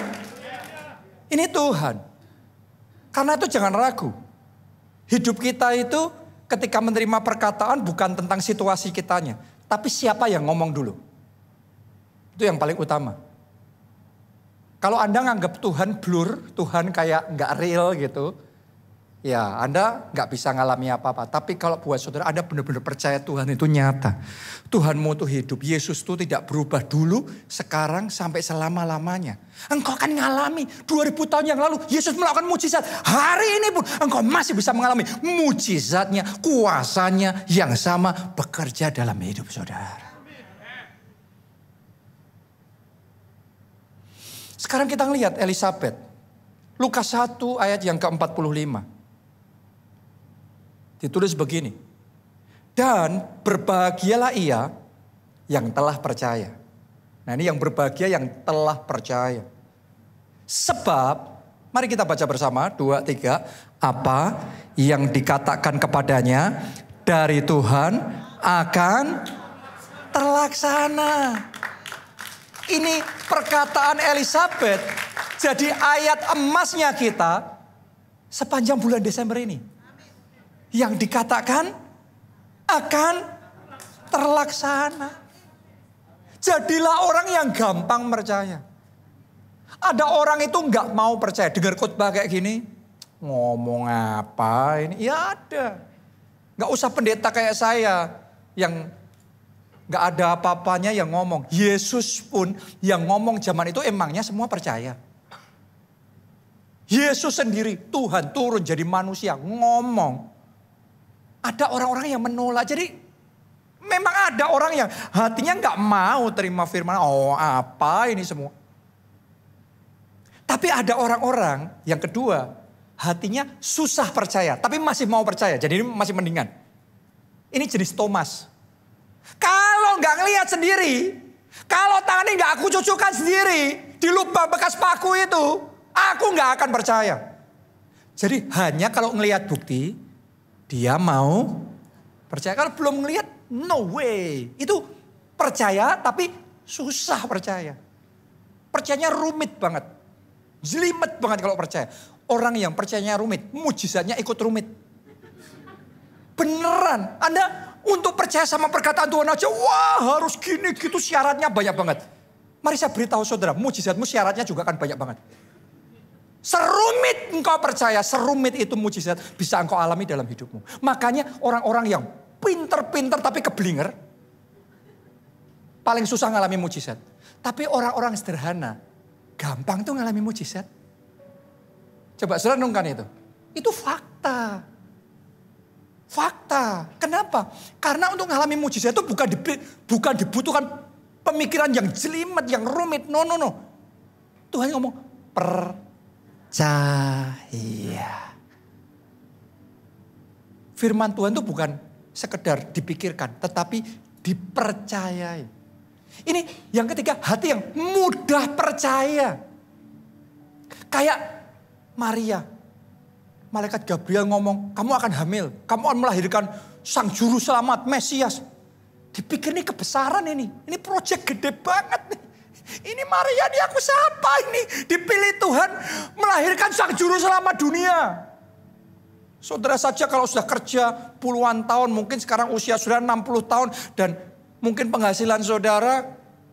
Ini Tuhan. Karena itu jangan ragu. Hidup kita itu ketika menerima perkataan bukan tentang situasi kitanya. Tapi siapa yang ngomong dulu. Itu yang paling utama. Kalau Anda nganggap Tuhan blur, Tuhan kayak nggak real gitu. Ya Anda nggak bisa ngalami apa-apa. Tapi kalau buat saudara Anda benar-benar percaya Tuhan itu nyata. Tuhanmu itu hidup. Yesus itu tidak berubah dulu, sekarang sampai selama-lamanya. Engkau akan ngalami 2000 tahun yang lalu Yesus melakukan mujizat. Hari ini pun engkau masih bisa mengalami mujizatnya, kuasanya yang sama bekerja dalam hidup saudara. Sekarang kita lihat Elisabet. Lukas 1 ayat yang ke-45. Ditulis begini. Dan berbahagialah ia yang telah percaya. Nah ini yang berbahagia yang telah percaya. Sebab, mari kita baca bersama, 2, 3. Apa yang dikatakan kepadanya dari Tuhan akan terlaksana. Ini perkataan Elisabet jadi ayat emasnya kita sepanjang bulan Desember ini. Yang dikatakan akan terlaksana. Jadilah orang yang gampang percaya. Ada orang itu nggak mau percaya. Dengar khotbah kayak gini, ngomong apa ini? Ya ada. Nggak usah pendeta kayak saya yang nggak ada apa-apanya yang ngomong. Yesus pun yang ngomong zaman itu emangnya semua percaya. Yesus sendiri, Tuhan turun jadi manusia, ngomong. Ada orang-orang yang menolak. Jadi memang ada orang yang hatinya nggak mau terima firman. Oh apa ini semua. Tapi ada orang-orang yang kedua, hatinya susah percaya. Tapi masih mau percaya. Jadi ini masih mendingan. Ini jenis Thomas. Kalau nggak ngelihat sendiri. Kalau tangannya nggak aku cucukkan sendiri. Di lubang bekas paku itu. Aku nggak akan percaya. Jadi hanya kalau ngelihat bukti. Dia mau percaya. Kalau belum ngelihat, no way. Itu percaya tapi susah percaya. Percayanya rumit banget. Jelimet banget kalau percaya. Orang yang percayanya rumit, mujizatnya ikut rumit. Beneran. Anda untuk percaya sama perkataan Tuhan aja, wah harus gini gitu syaratnya banyak banget. Mari saya beritahu saudara, mujizatmu syaratnya juga akan banyak banget. Serumit engkau percaya, serumit itu mujizat bisa engkau alami dalam hidupmu. Makanya orang-orang yang pinter-pinter tapi keblinger, paling susah ngalami mujizat. Tapi orang-orang sederhana, gampang tuh ngalami mujizat. Coba saudara renungkan itu. Itu fakta. Fakta. Kenapa? Karena untuk ngalami mujizat itu bukan dibutuhkan pemikiran yang jelimet, yang rumit. No. Tuhan ngomong, percaya. Firman Tuhan itu bukan sekedar dipikirkan, tetapi dipercayai. Ini yang ketiga, hati yang mudah percaya. Kayak Maria. Malaikat Gabriel ngomong, kamu akan hamil. Kamu akan melahirkan sang juru selamat, Mesias. Dipikir ini kebesaran ini. Ini proyek gede banget nih. Ini Maria ini aku siapa ini? Dipilih Tuhan melahirkan sang juru selamat dunia. Saudara saja kalau sudah kerja puluhan tahun, mungkin sekarang usia sudah 60 tahun. Dan mungkin penghasilan saudara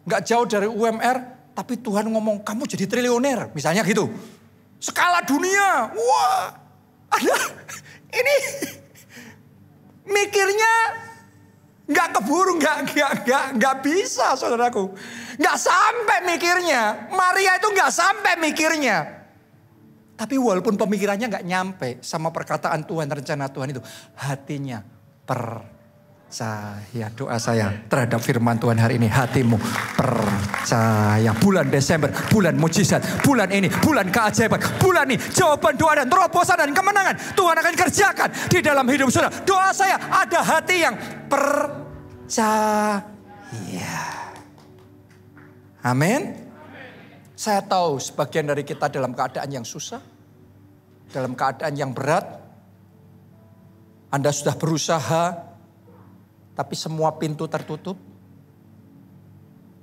gak jauh dari UMR. Tapi Tuhan ngomong kamu jadi triliuner misalnya gitu. Skala dunia, wah ada ini mikirnya Nggak keburu, nggak bisa saudaraku. Nggak sampai mikirnya. Maria itu nggak sampai mikirnya. Tapi walaupun pemikirannya nggak nyampe sama perkataan Tuhan, rencana Tuhan itu. Hatinya percaya. Doa saya terhadap firman Tuhan hari ini. Hatimu percaya. Bulan Desember, bulan mujizat. Bulan ini, bulan keajaiban. Bulan ini, jawaban doa dan terobosan dan kemenangan. Tuhan akan kerjakan di dalam hidup saudara. Doa saya ada hati yang percaya. Amin. Saya tahu sebagian dari kita dalam keadaan yang susah. Dalam keadaan yang berat. Anda sudah berusaha. Tapi semua pintu tertutup.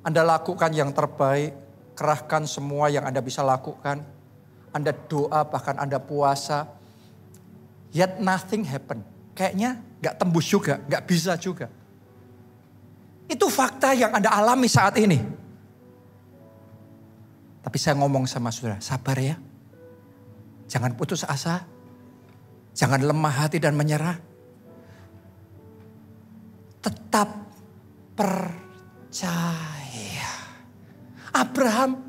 Anda lakukan yang terbaik. Kerahkan semua yang Anda bisa lakukan. Anda doa, bahkan Anda puasa. Yet nothing happen. Kayaknya gak tembus juga, gak bisa juga. Itu fakta yang Anda alami saat ini. Tapi saya ngomong sama saudara, sabar ya. Jangan putus asa. Jangan lemah hati dan menyerah. Tetap percaya. Abraham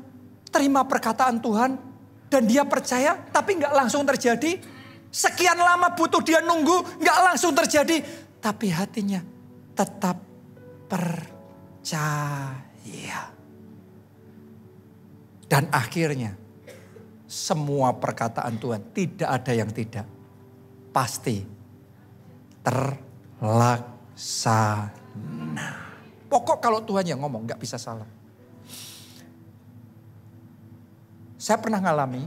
terima perkataan Tuhan dan dia percaya tapi gak langsung terjadi. Sekian lama butuh dia nunggu, gak langsung terjadi. Tapi hatinya tetap percaya. Dan akhirnya semua perkataan Tuhan tidak ada yang tidak. Pasti terlaksana. Pokok kalau Tuhan yang ngomong gak bisa salah. Saya pernah ngalami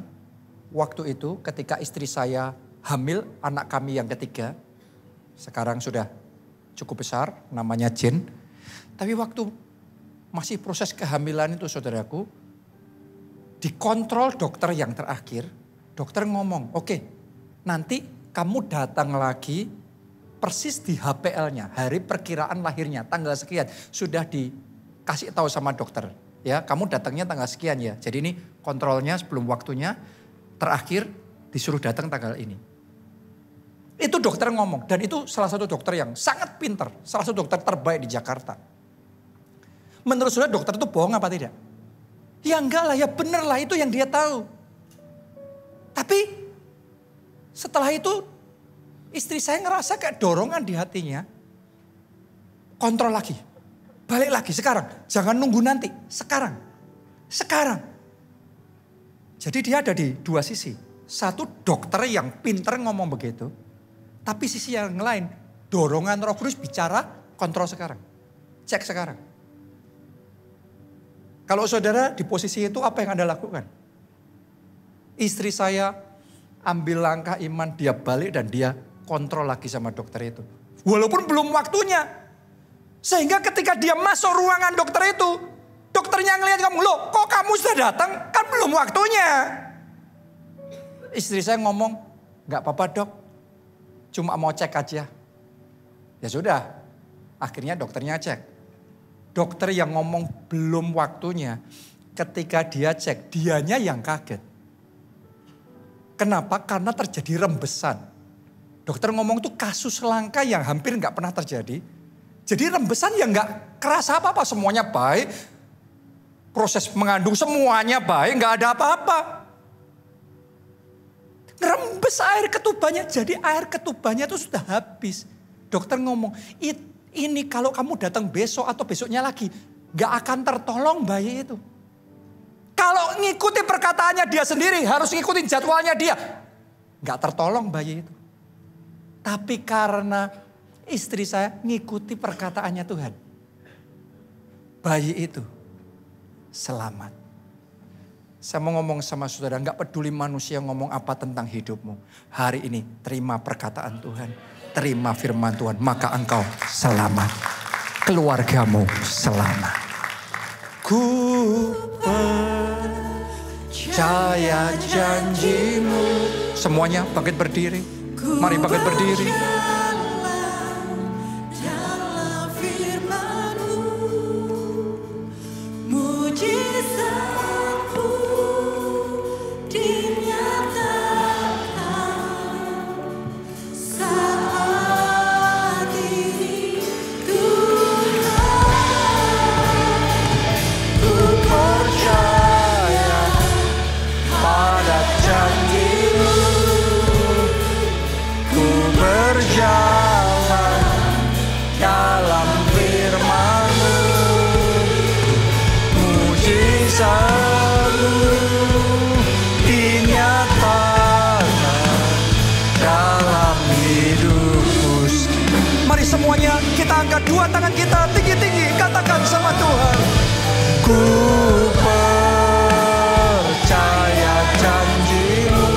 waktu itu ketika istri saya hamil anak kami yang ketiga. Sekarang sudah cukup besar, namanya Jen. Tapi waktu masih proses kehamilan itu saudaraku, dikontrol dokter yang terakhir, dokter ngomong, oke, nanti kamu datang lagi persis di HPL-nya, hari perkiraan lahirnya, tanggal sekian, sudah dikasih tahu sama dokter. Ya, kamu datangnya tanggal sekian ya. Jadi ini kontrolnya sebelum waktunya, terakhir disuruh datang tanggal ini. Itu dokter ngomong, dan itu salah satu dokter yang sangat pintar, salah satu dokter terbaik di Jakarta. Menurut saudara dokter itu bohong apa tidak? Ya enggak lah, ya bener lah, itu yang dia tahu. Tapi setelah itu istri saya ngerasa kayak dorongan di hatinya. Kontrol lagi, balik lagi sekarang, jangan nunggu nanti, sekarang. Jadi dia ada di dua sisi. Satu dokter yang pintar ngomong begitu. Tapi sisi yang lain, dorongan Roh Kudus bicara, kontrol sekarang. Cek sekarang. Kalau saudara di posisi itu apa yang Anda lakukan? Istri saya ambil langkah iman, dia balik dan dia kontrol lagi sama dokter itu. Walaupun belum waktunya. Sehingga ketika dia masuk ruangan dokter itu, dokternya ngelihat kamu, loh kok kamu sudah datang? Kan belum waktunya. Istri saya ngomong, gak apa-apa dok, cuma mau cek aja. Ya sudah, akhirnya dokternya cek. Dokter yang ngomong belum waktunya, ketika dia cek, dianya yang kaget. Kenapa? Karena terjadi rembesan. Dokter ngomong tuh kasus langka yang hampir gak pernah terjadi. Jadi rembesan yang gak kerasa apa-apa, semuanya baik. Proses mengandung semuanya baik, gak ada apa-apa. Rembes air ketubannya, jadi air ketubannya itu sudah habis. Dokter ngomong, ini kalau kamu datang besok atau besoknya lagi, gak akan tertolong bayi itu. Kalau ngikuti perkataannya dia sendiri, harus ngikutin jadwalnya dia, gak tertolong bayi itu. Tapi karena istri saya ngikuti perkataannya Tuhan, bayi itu selamat. Saya mau ngomong sama saudara, gak peduli manusia ngomong apa tentang hidupmu. Hari ini terima perkataan Tuhan, terima firman Tuhan, maka engkau selamat. Keluargamu selamat. Ku percaya janjimu. Semuanya bangkit berdiri. Mari bangkit berdiri. Ku semuanya kita angkat dua tangan kita tinggi-tinggi. Katakan sama Tuhan. Ku percaya janji-Mu.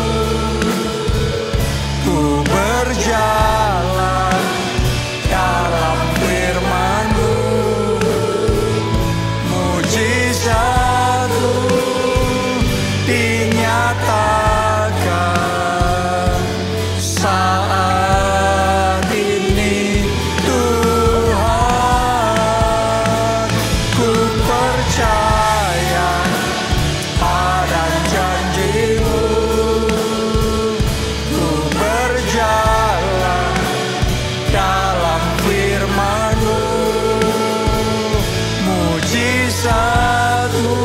Ku berjalan dalam firman-Mu. Mujizat-Mu dinyatakan saat ini Tuhan. Ku percaya pada janji-Mu. Ku berjalan dalam firman-Mu. Mujizat-Mu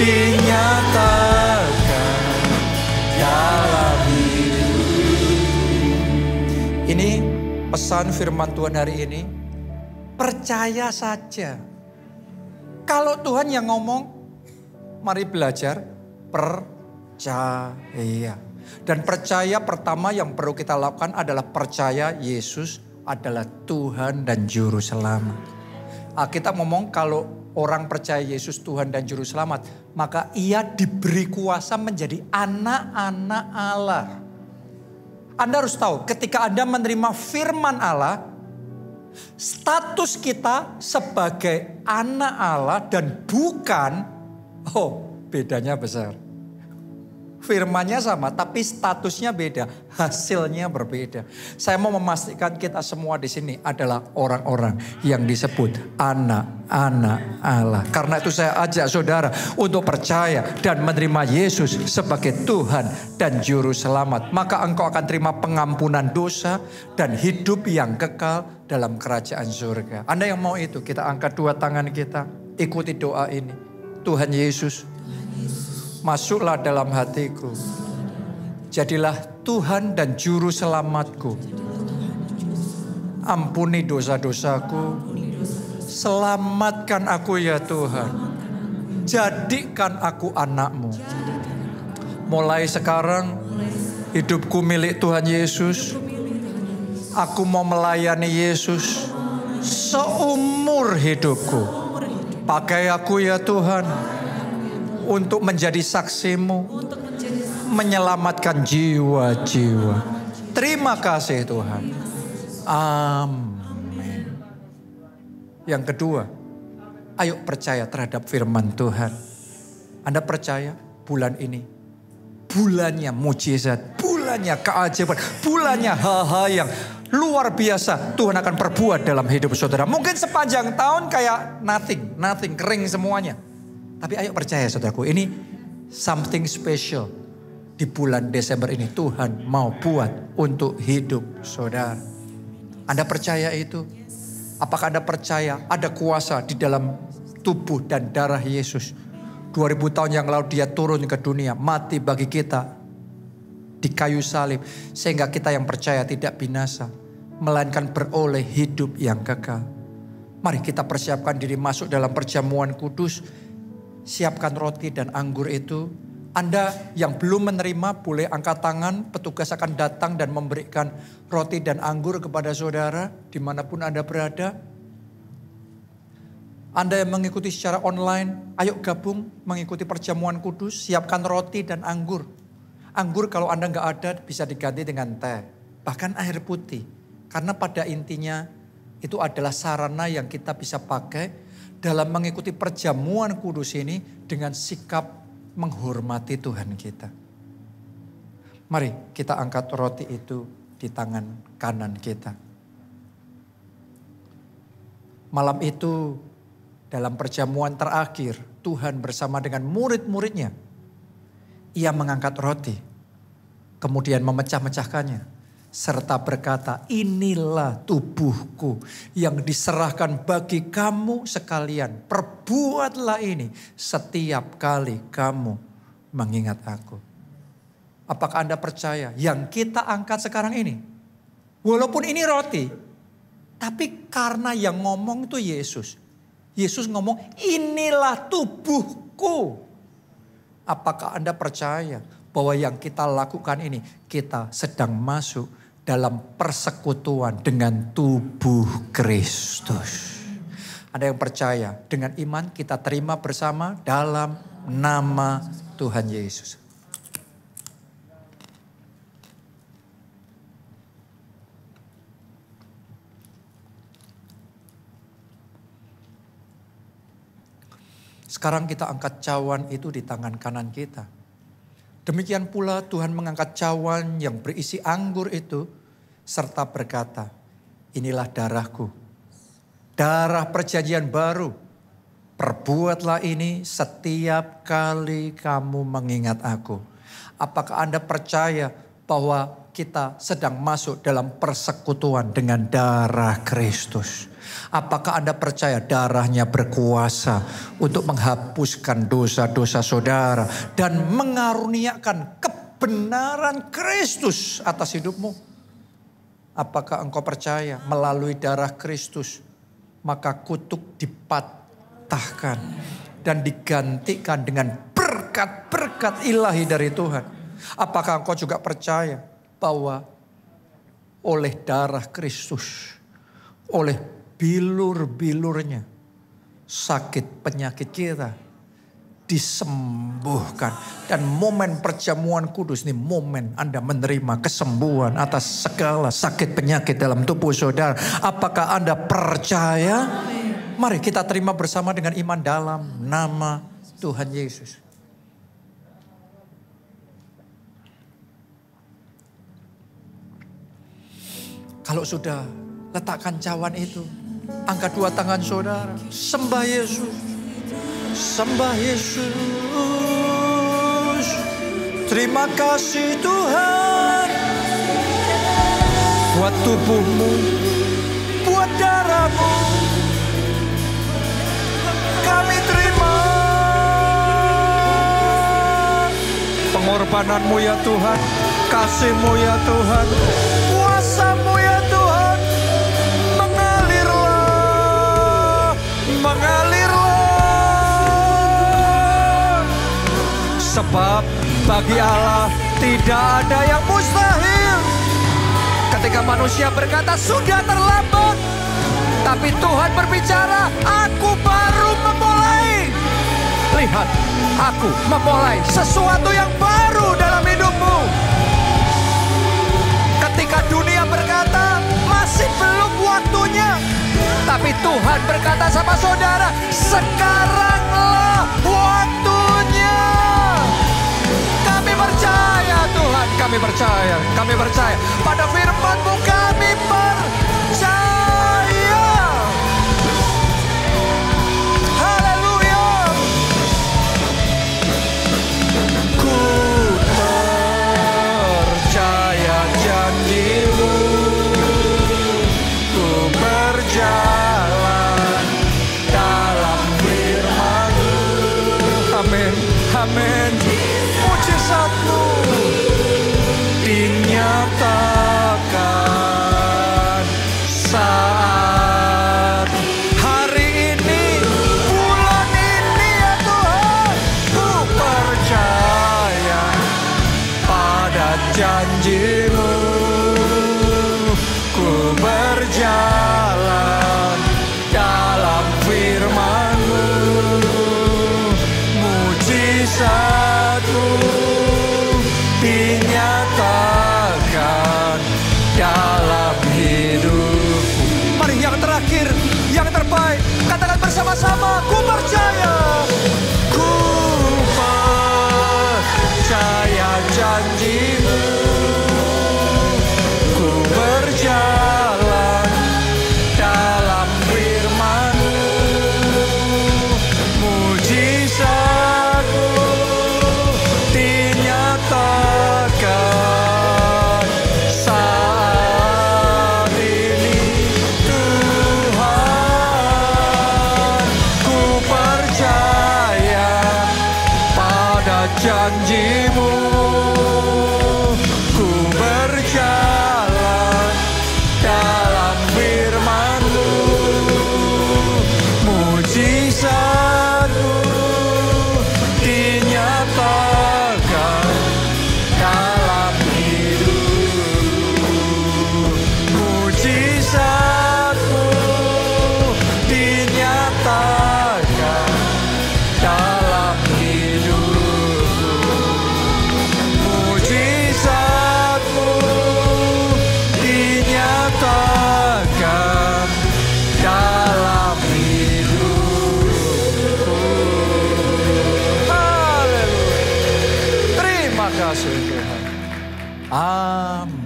dinyatakan dalam hidup. Ini pesan firman Tuhan hari ini. Percaya saja. Kalau Tuhan yang ngomong, mari belajar percaya. Dan percaya pertama yang perlu kita lakukan adalah percaya Yesus adalah Tuhan dan Juru Selamat. Alkitab ngomong kalau orang percaya Yesus Tuhan dan Juru Selamat, maka ia diberi kuasa menjadi anak-anak Allah. Anda harus tahu, ketika Anda menerima firman Allah, status kita sebagai anak Allah dan bukan, bedanya besar. Firmannya sama, tapi statusnya beda, hasilnya berbeda. Saya mau memastikan kita semua di sini adalah orang-orang yang disebut anak-anak Allah. Karena itu saya ajak saudara untuk percaya dan menerima Yesus sebagai Tuhan dan Juru Selamat. Maka engkau akan terima pengampunan dosa dan hidup yang kekal dalam kerajaan surga. Anda yang mau itu, kita angkat dua tangan kita, ikuti doa ini. Tuhan Yesus, masuklah dalam hatiku. Jadilah Tuhan dan Juru Selamatku. Ampuni dosa-dosaku. Selamatkan aku ya Tuhan. Jadikan aku anak-Mu. Mulai sekarang hidupku milik Tuhan Yesus. Aku mau melayani Yesus seumur hidupku. Pakai aku ya Tuhan untuk menjadi saksi-Mu, menyelamatkan jiwa-jiwa. Terima kasih Tuhan. Amin. Yang kedua, ayo percaya terhadap firman Tuhan. Anda percaya bulan ini, bulannya mujizat, bulannya keajaiban, bulannya hal-hal yang luar biasa Tuhan akan perbuat dalam hidup saudara. Mungkin sepanjang tahun kayak nothing, kering semuanya. Tapi ayo percaya saudaraku, ini something special. Di bulan Desember ini Tuhan mau buat untuk hidup saudara. Anda percaya itu? Apakah Anda percaya ada kuasa di dalam tubuh dan darah Yesus? 2000 tahun yang lalu dia turun ke dunia, mati bagi kita di kayu salib. Sehingga kita yang percaya tidak binasa, melainkan beroleh hidup yang kekal. Mari kita persiapkan diri masuk dalam perjamuan kudus. Siapkan roti dan anggur itu. Anda yang belum menerima boleh angkat tangan. Petugas akan datang dan memberikan roti dan anggur kepada saudara dimanapun Anda berada. Anda yang mengikuti secara online, ayo gabung mengikuti perjamuan kudus. Siapkan roti dan anggur. Anggur kalau Anda nggak ada bisa diganti dengan teh. Bahkan air putih. Karena pada intinya itu adalah sarana yang kita bisa pakai dalam mengikuti perjamuan kudus ini dengan sikap menghormati Tuhan kita. Mari kita angkat roti itu di tangan kanan kita. Malam itu dalam perjamuan terakhir Tuhan bersama dengan murid-muridnya. Ia mengangkat roti, kemudian memecah-mecahkannya. Serta berkata, inilah tubuhku yang diserahkan bagi kamu sekalian. Perbuatlah ini setiap kali kamu mengingat aku. Apakah Anda percaya yang kita angkat sekarang ini? Walaupun ini roti, tapi karena yang ngomong itu Yesus. Yesus ngomong, inilah tubuhku. Apakah Anda percaya bahwa yang kita lakukan ini, kita sedang masuk dalam persekutuan dengan tubuh Kristus. Ada yang percaya dengan iman kita terima bersama dalam nama Tuhan Yesus. Sekarang kita angkat cawan itu di tangan kanan kita. Demikian pula Tuhan mengangkat cawan yang berisi anggur itu serta berkata, inilah darahku, darah perjanjian baru. Perbuatlah ini setiap kali kamu mengingat aku. Apakah Anda percaya bahwa kita sedang masuk dalam persekutuan dengan darah Kristus? Apakah Anda percaya darahnya berkuasa untuk menghapuskan dosa-dosa saudara dan mengaruniakan kebenaran Kristus atas hidupmu? Apakah engkau percaya melalui darah Kristus maka kutuk dipatahkan dan digantikan dengan berkat-berkat ilahi dari Tuhan? Apakah engkau juga percaya bahwa oleh darah Kristus, oleh bilur-bilurnya, sakit penyakit kita disembuhkan. Dan momen perjamuan kudus ini momen Anda menerima kesembuhan atas segala sakit penyakit dalam tubuh saudara. Apakah Anda percaya? Mari kita terima bersama dengan iman dalam nama Tuhan Yesus. Kalau sudah letakkan cawan itu, angkat dua tangan saudara, sembah Yesus, sembah Yesus. Terima kasih Tuhan, buat tubuhmu, buat darahmu. Kami terima pengorbananmu ya Tuhan, kasihmu ya Tuhan, kuasamu ya Tuhan. Mengalirlah, sebab bagi Allah tidak ada yang mustahil. Ketika manusia berkata sudah terlambat, tapi Tuhan berbicara, aku baru memulai. Lihat, aku memulai sesuatu yang baru dalam hidupmu. Ketika dunia berkata masih belum waktunya, tapi Tuhan berkata sama saudara, sekaranglah waktunya. Kami percaya Tuhan, kami percaya pada firman-Mu, kami percaya. Haleluya. Ku percaya janji-Mu, ku berjalan dalam firman-Mu. Amin, amin. Mujizat-Mu dinyatakan saat hari ini, bulan ini ya Tuhan. Ku percaya pada janji-Mu, ku berjalan dalam firman-Mu. Mujizat-Mu dinyatakan dalam hidupku. Mari yang terakhir, yang terbaik, katakan bersama-sama, ku percaya. Ku percaya janji-Mu, ku berjalan dalam firman-Mu. Mujizat-Mu dinyatakan saat ini Tuhan. Ku percaya pada janji-Mu, Amin.